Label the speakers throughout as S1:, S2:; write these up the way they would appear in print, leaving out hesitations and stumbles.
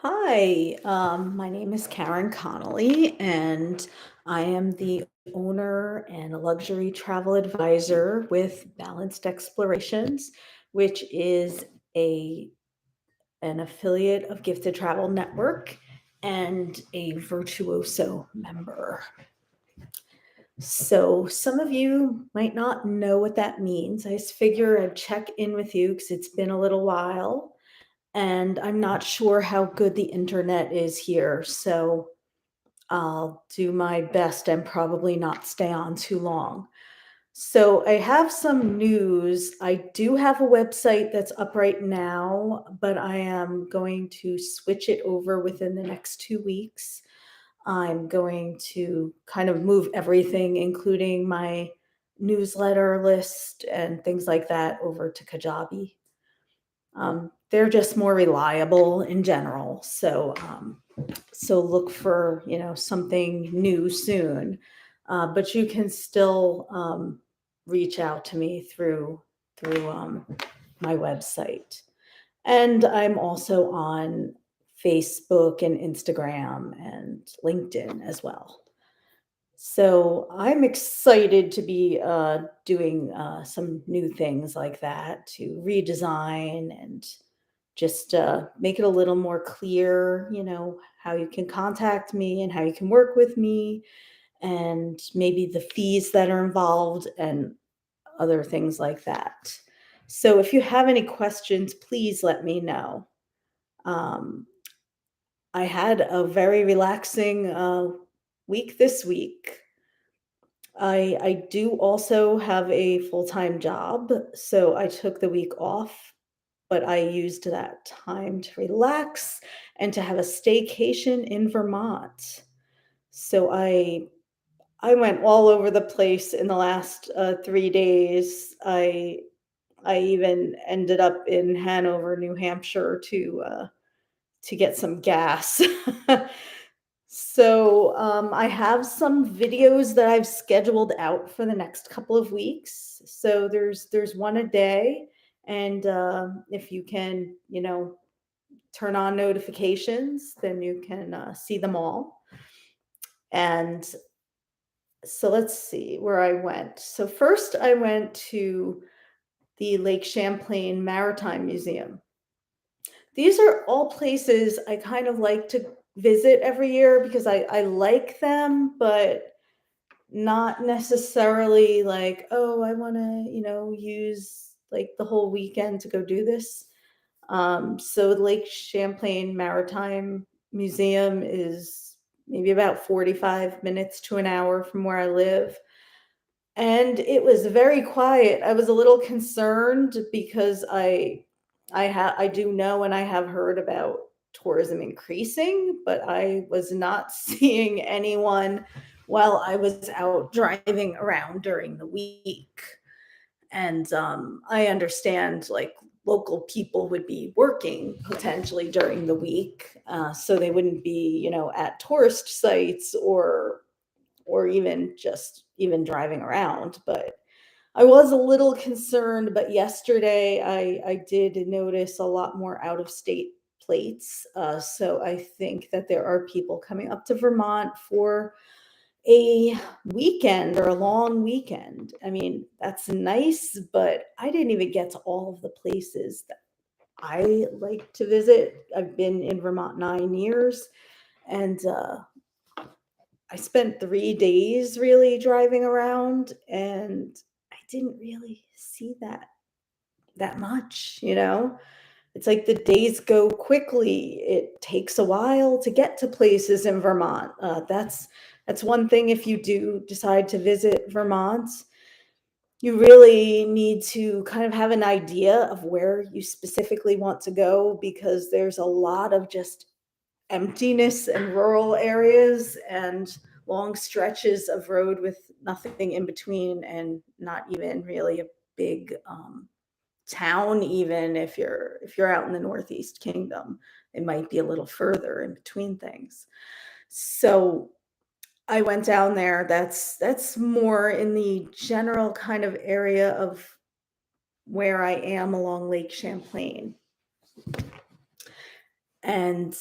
S1: Hi, my name is Karen Connolly, and I am the owner and a luxury travel advisor with Balanced Explorations, which is a an affiliate of Gifted Travel Network and a Virtuoso member. So some of you might not know what that means. I just figure I'd check in with you because it's been a little while and I'm not sure how good the internet is here. So I'll do my best and probably not stay on too long. So I have some news. I do have a website that's up right now, but I am going to switch it over within the next 2 weeks. I'm going to kind of move everything, including my newsletter list and things like that, over to Kajabi. They're just more reliable in general. So look for, something new soon. But you can still reach out to me through my website. And I'm also on Facebook and Instagram and LinkedIn as well. So I'm excited to be doing some new things like that to redesign and just make it a little more clear, how you can contact me and how you can work with me, and maybe the fees that are involved and other things like that. So if you have any questions, please let me know. Um, I had a very relaxing week this week. I do also have a full-time job, so I took the week off, but I used that time to relax and to have a staycation in Vermont. So I went all over the place in the last 3 days. I even ended up in Hanover, New Hampshire, to get some gas. So, I have some videos that I've scheduled out for the next couple of weeks. So there's one a day, and if you can, turn on notifications, then you can see them all. And so let's see where I went. So first, I went to the Lake Champlain Maritime Museum. These are all places I kind of like to visit every year because I like them, but not necessarily like, oh, I want to, use like the whole weekend to go do this. So Lake Champlain Maritime Museum is maybe about 45 minutes to an hour from where I live. And it was very quiet. I was a little concerned because I do know and I have heard about tourism increasing, but I was not seeing anyone while I was out driving around during the week. And I understand like local people would be working potentially during the week, so they wouldn't be, at tourist sites or even just even driving around. But I was a little concerned, but yesterday I did notice a lot more out of state plates. So I think that there are people coming up to Vermont for a weekend or a long weekend. I mean, that's nice, but I didn't even get to all of the places that I like to visit. I've been in Vermont 9 years, and I spent 3 days really driving around, and I didn't really see that much, It's like the days go quickly. It takes a while to get to places in Vermont. That's one thing if you do decide to visit Vermont, you really need to kind of have an idea of where you specifically want to go because there's a lot of just emptiness and rural areas and long stretches of road with nothing in between and not even really a big town. Even if you're out in the Northeast Kingdom, it might be a little further in between things. So I went down there. That's more in the general kind of area of where I am along Lake Champlain. And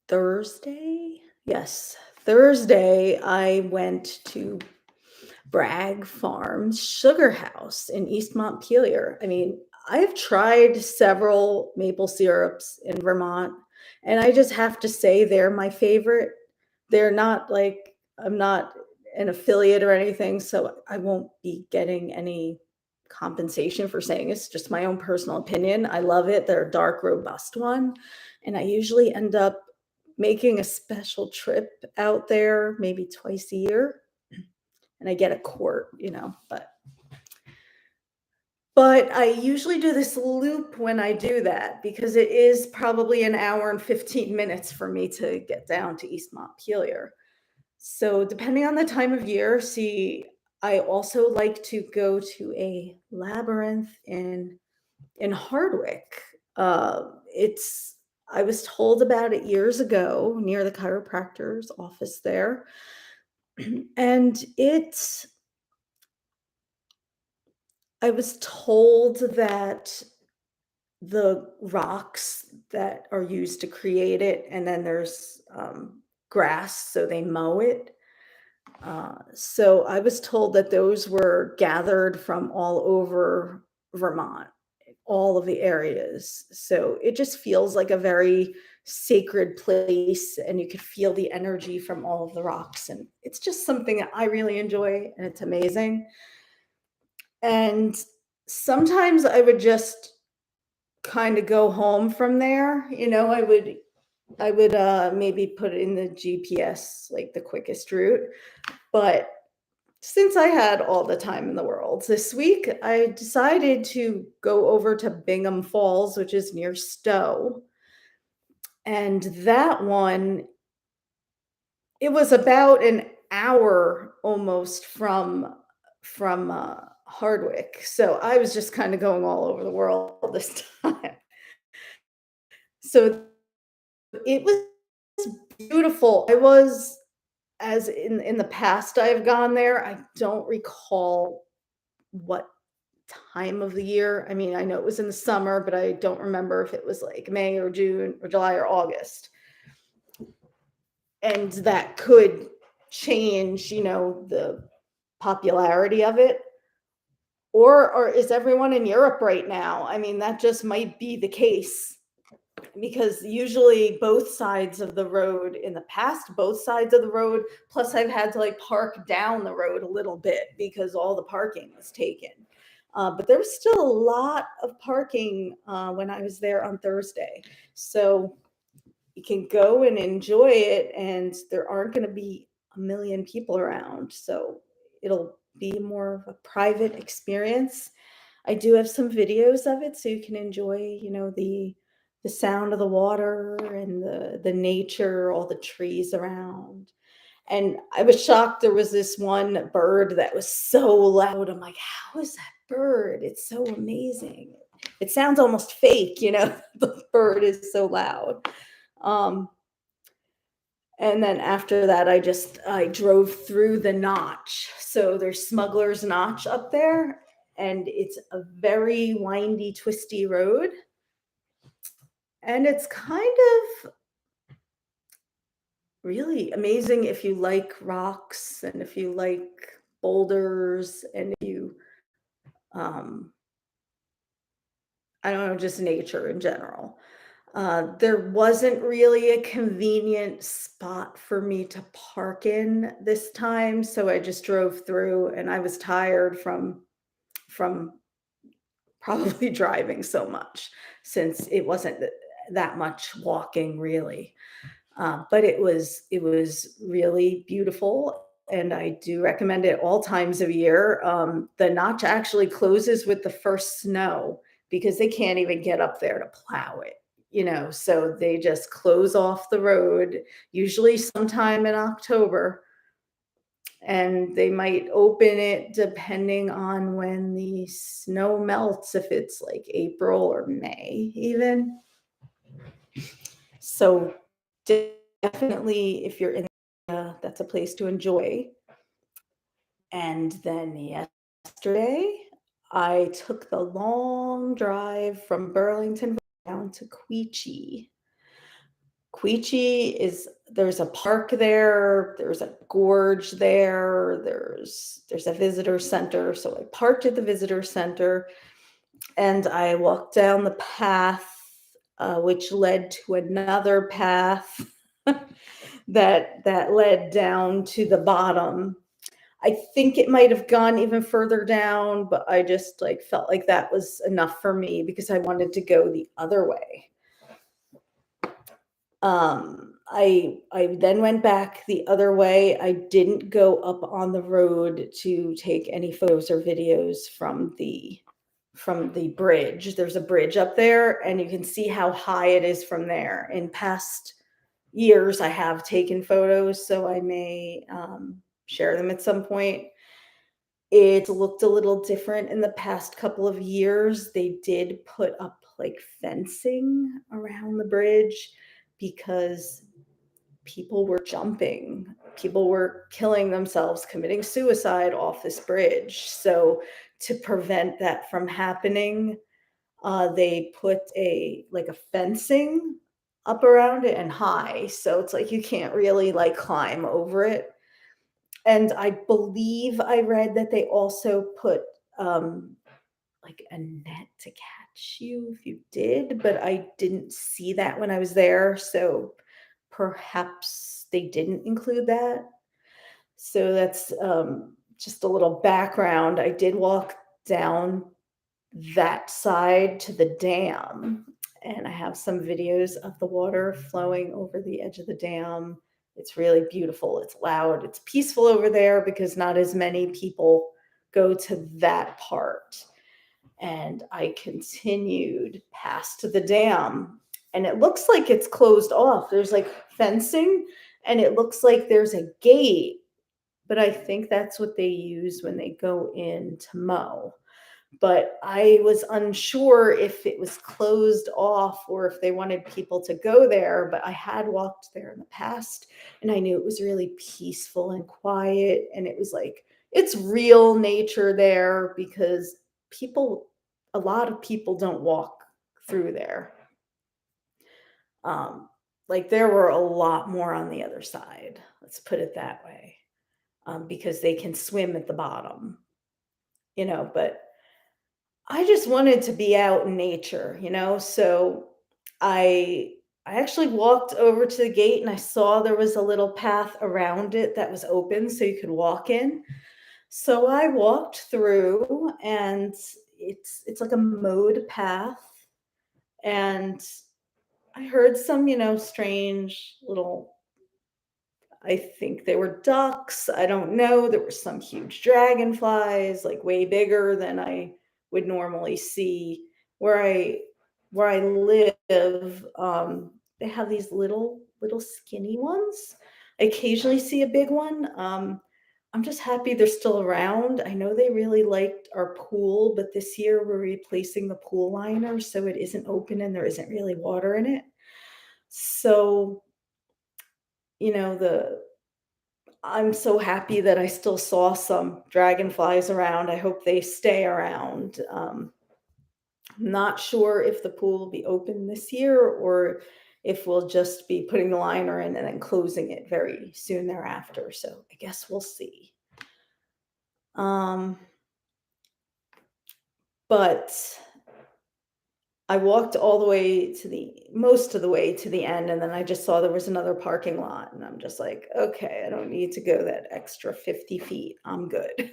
S1: Thursday? Yes, Thursday, I went to Bragg Farms Sugar House in East Montpelier. I mean, I've tried several maple syrups in Vermont, and I just have to say they're my favorite. They're not like I'm not an affiliate or anything, so I won't be getting any compensation for saying it's just my own personal opinion. I love it. They're a dark, robust one, and I usually end up making a special trip out there maybe twice a year and I get a quart, but I usually do this loop when I do that because it is probably an hour and 15 minutes for me to get down to East Montpelier. So depending on the time of year, see, I also like to go to a labyrinth in Hardwick. It's I was told about it years ago near the chiropractor's office there, and I was told that the rocks that are used to create it, and then there's grass, so they mow it. So I was told that those were gathered from all over Vermont, all of the areas. So it just feels like a very sacred place, and you could feel the energy from all of the rocks. And it's just something that I really enjoy, and it's amazing. And sometimes I would just kind of go home from there. I would maybe put it in the GPS, like the quickest route. But since I had all the time in the world this week, I decided to go over to Bingham Falls, which is near Stowe. And that one, it was about an hour almost from Hardwick. So I was just kind of going all over the world this time. So it was beautiful. I was as in the past I've gone there, I don't recall what time of the year. I mean, I know it was in the summer, but I don't remember if it was like May or June or July or August. And that could change, the popularity of it. Or is everyone in Europe right now? I mean, that just might be the case because usually both sides of the road in the past, both sides of the road, plus I've had to like park down the road a little bit because all the parking was taken. But there was still a lot of parking when I was there on Thursday. So you can go and enjoy it, and there aren't going to be a million people around. So it'll be more of a private experience. I do have some videos of it so you can enjoy, the sound of the water and the nature, all the trees around. And I was shocked there was this one bird that was so loud. I'm like, how is that bird? It's so amazing. It sounds almost fake, the bird is so loud. Um, and then after that, I drove through the Notch. So there's Smuggler's Notch up there, and it's a very windy, twisty road. And it's kind of really amazing if you like rocks and if you like boulders and if you, um, I don't know, just nature in general. There wasn't really a convenient spot for me to park in this time, so I just drove through, and I was tired from probably driving so much since it wasn't that much walking really. But it was really beautiful, and I do recommend it all times of year. The Notch actually closes with the first snow because they can't even get up there to plow it. So they just close off the road, usually sometime in October, and they might open it depending on when the snow melts, if it's like April or May, even. So definitely, if you're in, that's a place to enjoy. And then yesterday, I took the long drive from Burlington down to Queechee. Queechee is there's a park there, there's a gorge there, there's a visitor center. So I parked at the visitor center and I walked down the path, which led to another path that led down to the bottom. I think it might have gone even further down, but I just like felt like that was enough for me because I wanted to go the other way. I then went back the other way. I didn't go up on the road to take any photos or videos from the bridge. There's a bridge up there, and you can see how high it is from there. In past years, I have taken photos, so I may share them at some point. It looked a little different in the past couple of years. They did put up like fencing around the bridge because people were jumping. People were killing themselves, committing suicide off this bridge. So to prevent that from happening, they put a fencing up around it and high. So it's like you can't really like climb over it. And I believe I read that they also put like a net to catch you if you did, but I didn't see that when I was there. So perhaps they didn't include that. So that's just a little background. I did walk down that side to the dam, and I have some videos of the water flowing over the edge of the dam. It's really beautiful. It's loud. It's peaceful over there because not as many people go to that part. And I continued past the dam, and it looks like it's closed off. There's like fencing, and it looks like there's a gate, but I think that's what they use when they go in to mow. But I was unsure if it was closed off or if they wanted people to go there. But I had walked there in the past, and I knew it was really peaceful and quiet. And it was like, it's real nature there because a lot of people don't walk through there. Um, like there were a lot more on the other side. Let's put it that way, because they can swim at the bottom, but I just wanted to be out in nature. So I I actually walked over to the gate and I saw there was a little path around it that was open so you could walk in. So I walked through and it's like a mowed path, and I heard some, strange little, I think they were ducks. I don't know. There were some huge dragonflies, like way bigger than I would normally see. Where I where I live, they have these little skinny ones. I occasionally see a big one. I'm just happy they're still around. I know they really liked our pool, but this year we're replacing the pool liner, so it isn't open and there isn't really water in it. So, the I'm so happy that I still saw some dragonflies around. I hope they stay around. Not sure if the pool will be open this year or if we'll just be putting the liner in and then closing it very soon thereafter. So I guess we'll see. Um, but I walked all the way to most of the way to the end, and then I just saw there was another parking lot, and I'm just like, okay, I don't need to go that extra 50 feet. I'm good.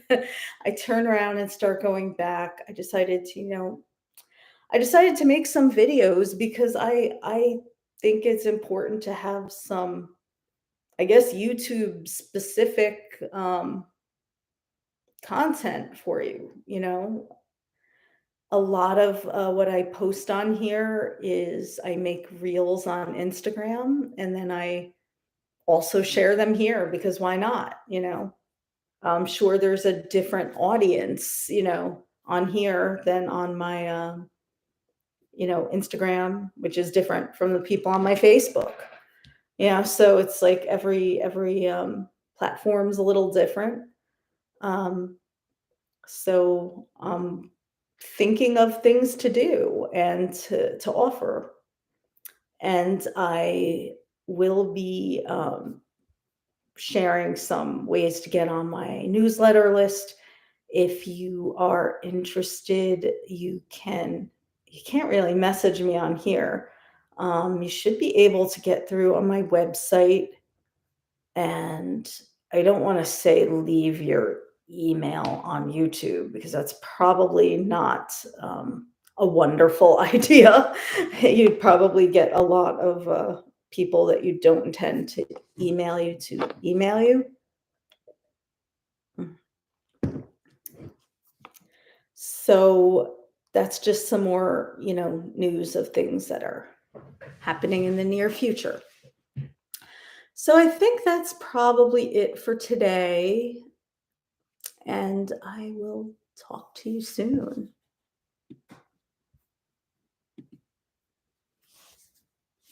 S1: I turn around and start going back. I decided to make some videos because I think it's important to have some, I guess, YouTube specific content for you. A lot of what I post on here is I make reels on Instagram, and then I also share them here because why not? I'm sure there's a different audience, on here than on my, Instagram, which is different from the people on my Facebook. Yeah, so it's like every platform's a little different. Um, so thinking of things to do and to offer. And I will be sharing some ways to get on my newsletter list. If you are interested, you can't really message me on here. You should be able to get through on my website, and I don't want to say leave your email on YouTube because that's probably not a wonderful idea. You'd probably get a lot of people that you don't intend to email you. So that's just some more, news of things that are happening in the near future. So I think that's probably it for today, and I will talk to you soon.